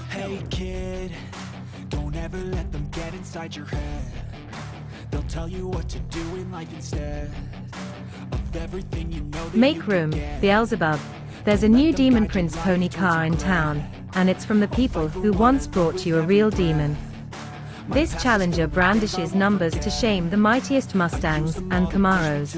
Hey kid, don't ever let them get inside your head. They'll tell you what to do in life instead of everything you know that Make room, Beelzebub. There's a new Demon Prince pony car in town, and it's from the people who once brought you a real demon. This challenger brandishes numbers to shame the mightiest Mustangs and Camaros.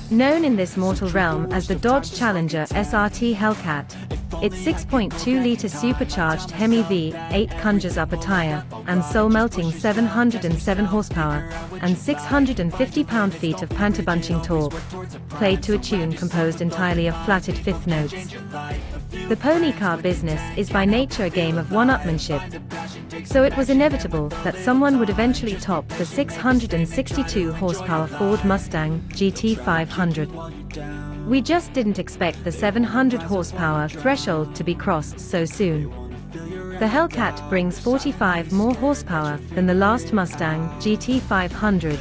Known in this mortal realm as the Dodge Challenger SRT Hellcat, its 6.2-liter supercharged Hemi V8 conjures up a tire and soul-melting 707 horsepower and 650 pound-feet of panther-bunching torque, played to a tune composed entirely of flatted fifth notes. The pony car business is by nature a game of one-upmanship, so it was inevitable that someone would eventually top the 662 horsepower Ford Mustang GT 500. We just didn't expect the 700 horsepower threshold to be crossed so soon. The Hellcat brings 45 more horsepower than the last Mustang GT 500,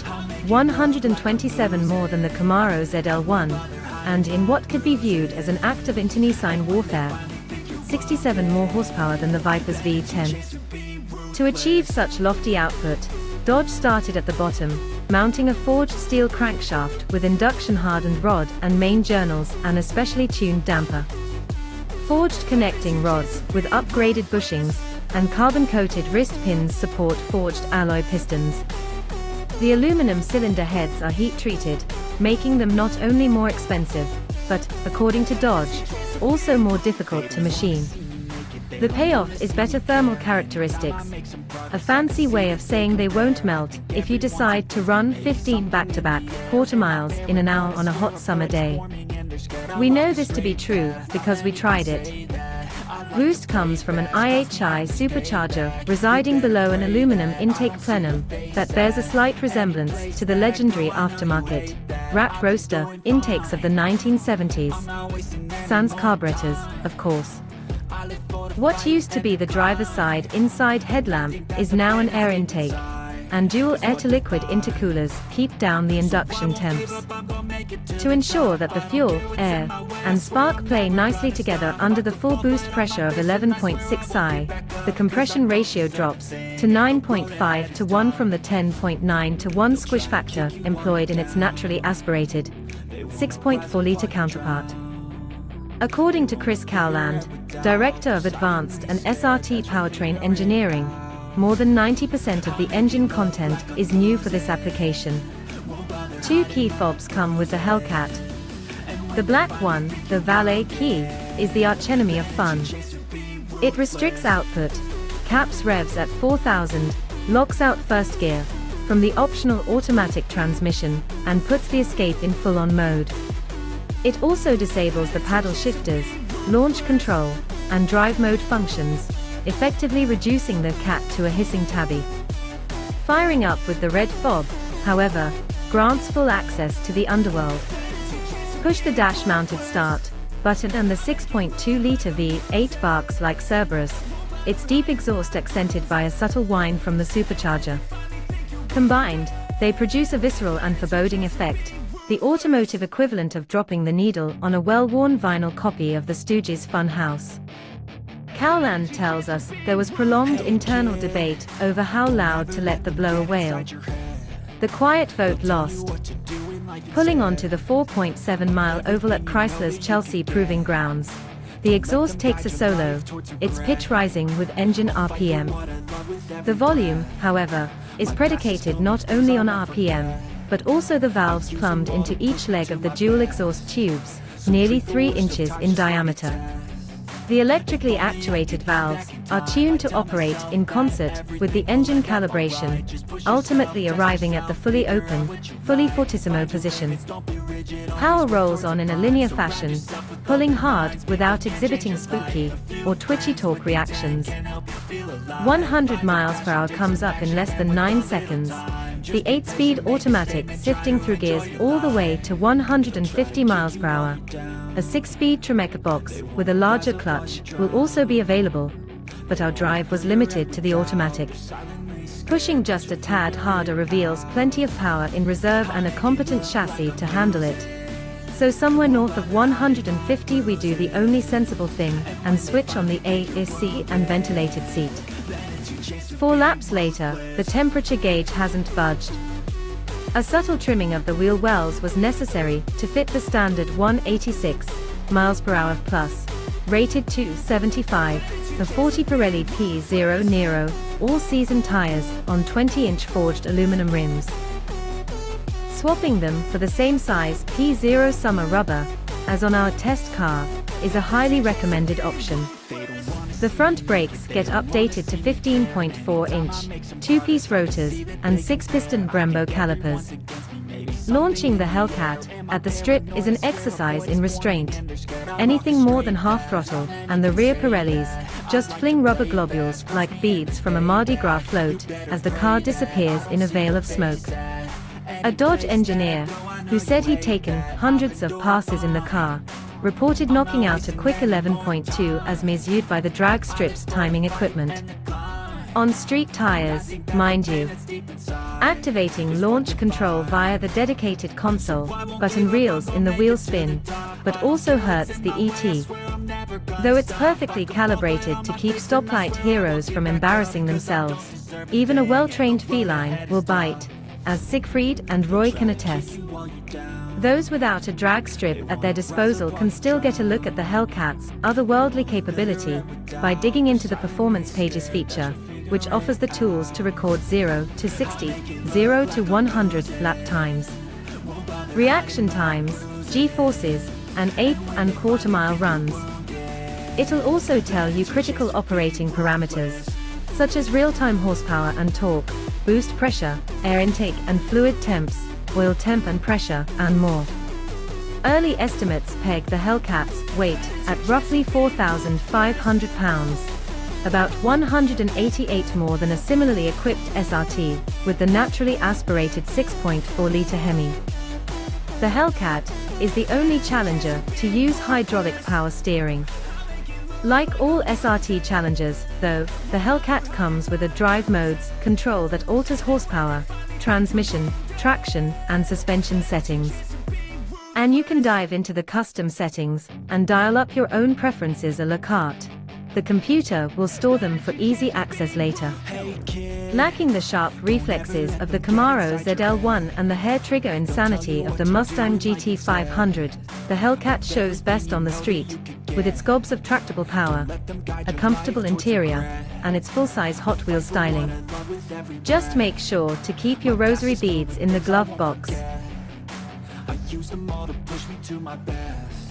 127 more than the Camaro ZL1, and in what could be viewed as an act of internecine warfare, 67 more horsepower than the Viper's V10. To achieve such lofty output, Dodge started at the bottom, mounting a forged steel crankshaft with induction-hardened rod and main journals and a specially tuned damper. Forged connecting rods with upgraded bushings and carbon-coated wrist pins support forged alloy pistons. The aluminum cylinder heads are heat-treated, making them not only more expensive, but, according to Dodge, also more difficult to machine. The payoff is better thermal characteristics, a fancy way of saying they won't melt if you decide to run 15 back-to-back quarter miles in an hour on a hot summer day. We know this to be true because we tried it. Boost comes from an IHI supercharger residing below an aluminum intake plenum that bears a slight resemblance to the legendary aftermarket rat roaster intakes of the 1970s. Sans carburetors, of course. What used to be the driver's side inside headlamp is now an air intake, and dual air-to-liquid intercoolers keep down the induction temps. To ensure that the fuel, air, and spark play nicely together under the full boost pressure of 11.6 psi, the compression ratio drops to 9.5 to 1 from the 10.9 to 1 squish factor employed in its naturally aspirated 6.4-liter counterpart. According to Chris Cowland, Director of Advanced and SRT Powertrain Engineering, more than 90% of the engine content is new for this application. Two key fobs come with the Hellcat. The black one, the Valet key, is the archenemy of fun. It restricts output, caps revs at 4,000, locks out first gear from the optional automatic transmission, and puts the escape in full-on mode. It also disables the paddle shifters, launch control, and drive mode functions, effectively reducing the cat to a hissing tabby. Firing up with the red fob, however, grants full access to the underworld. Push the dash-mounted start button and the 6.2-liter V8 barks like Cerberus, its deep exhaust accented by a subtle whine from the supercharger. Combined, they produce a visceral and foreboding effect, the automotive equivalent of dropping the needle on a well-worn vinyl copy of the Stooges' Fun House. Cowland tells us there was prolonged internal debate over how loud to let the blower wail. The quiet vote lost. Pulling onto the 4.7-mile oval at Chrysler's Chelsea Proving Grounds, the exhaust takes a solo, its pitch rising with engine RPM. The volume, however, is predicated not only on RPM, but also the valves plumbed into each leg of the dual exhaust tubes, nearly 3 inches in diameter. The electrically actuated valves are tuned to operate in concert with the engine calibration, ultimately arriving at the fully open, fully fortissimo position. Power rolls on in a linear fashion, pulling hard without exhibiting spooky or twitchy torque reactions. 100 miles per hour comes up in less than 9 seconds. The 8-speed automatic sifting through gears all the way to 150 miles per hour. A 6-speed Tremecca box with a larger clutch will also be available, but our drive was limited to the automatic. Pushing just a tad harder reveals plenty of power in reserve and a competent chassis to handle it. So somewhere north of 150 we do the only sensible thing, and switch on the AC and ventilated seat. 4 laps later, the temperature gauge hasn't budged. A subtle trimming of the wheel wells was necessary to fit the standard 186 mph plus, rated 275, the 40 Pirelli P0 Nero all-season tires on 20-inch forged aluminum rims. Swapping them for the same size P0 summer rubber, as on our test car, is a highly recommended option. The front brakes get updated to 15.4-inch, 2-piece rotors, and 6-piston Brembo calipers. Launching the Hellcat at the strip is an exercise in restraint. Anything more than half throttle, and the rear Pirellis just fling rubber globules like beads from a Mardi Gras float as the car disappears in a veil of smoke. A Dodge engineer, who said he'd taken hundreds of passes in the car, reported knocking out a quick 11.2 as measured by the drag strip's timing equipment. On street tires, mind you. Activating launch control via the dedicated console button reels in the wheel spin, but also hurts the ET. Though it's perfectly calibrated to keep stoplight heroes from embarrassing themselves, even a well-trained feline will bite, as Siegfried and Roy can attest. Those without a drag strip at their disposal can still get a look at the Hellcat's otherworldly capability by digging into the Performance Pages feature, which offers the tools to record 0 to 60, 0 to 100 lap times, reaction times, G-forces, and eighth and quarter-mile runs. It'll also tell you critical operating parameters, such as real-time horsepower and torque, boost pressure, air intake and fluid temps, oil temp and pressure, and more. Early estimates peg the Hellcat's weight at roughly 4,500 pounds, about 188 more than a similarly equipped SRT, with the naturally aspirated 6.4-litre Hemi. The Hellcat is the only Challenger to use hydraulic power steering. Like all SRT Challengers, though, the Hellcat comes with a drive modes control that alters horsepower, transmission, traction, and suspension settings. And you can dive into the custom settings and dial up your own preferences a la carte. The computer will store them for easy access later. Lacking the sharp reflexes of the Camaro ZL1 and the hair-trigger insanity of the Mustang GT500, the Hellcat shows best on the street, with its gobs of tractable power, a comfortable interior, and its full-size Hot Wheels styling. Just make sure to keep your rosary beads in the glove box. I use them all to push me to my best.